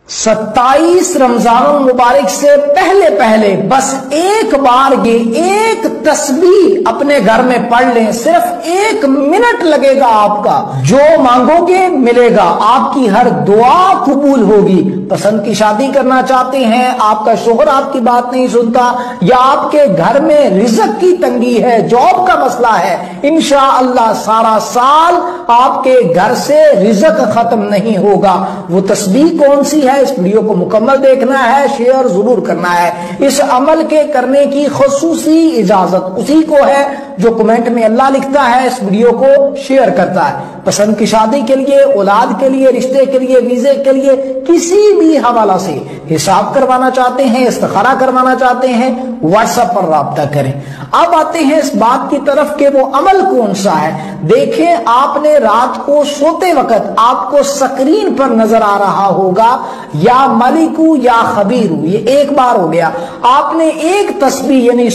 27 रमजान मुबारक से पहले पहले बस एक बार ये एक तस्बीह अपने घर में पढ़ लें। सिर्फ 1 मिनट लगेगा, आपका जो मांगोगे मिलेगा, आपकी हर दुआ कबूल होगी। पसंद की शादी करना चाहते हैं, आपका शोहर आपकी बात नहीं सुनता, या आपके घर में रिज़्क की तंगी है, जॉब का मसला है, इंशाअल्लाह सारा साल आपके घर से रिज़्क खत्म नहीं होगा। वो तस्बीह कौन सी है, इस वीडियो को मुकम्मल देखना है, शेयर जरूर करना है। इस अमल के करने की खुसूसी इजाजत उसी को है जो कमेंट में अल्लाह लिखता है, इस वीडियो को शेयर करता है। पसंद की शादी के लिए, औलाद के लिए, रिश्ते के लिए, वीजे के लिए, किसी भी हवाला से हिसाब करवाना चाहते हैं, इस्तिखारा करवाना चाहते हैं, व्हाट्सएप पर राब्ता करें। अब आते हैं इस बात की तरफ कि वो अमल कौन सा है। देखें, आपने रात को सोते वक्त आपको स्क्रीन पर नजर आ रहा होगा या मलिकू या खबीरू, ये एक बार हो गया। आपने एक तस्बीह यानी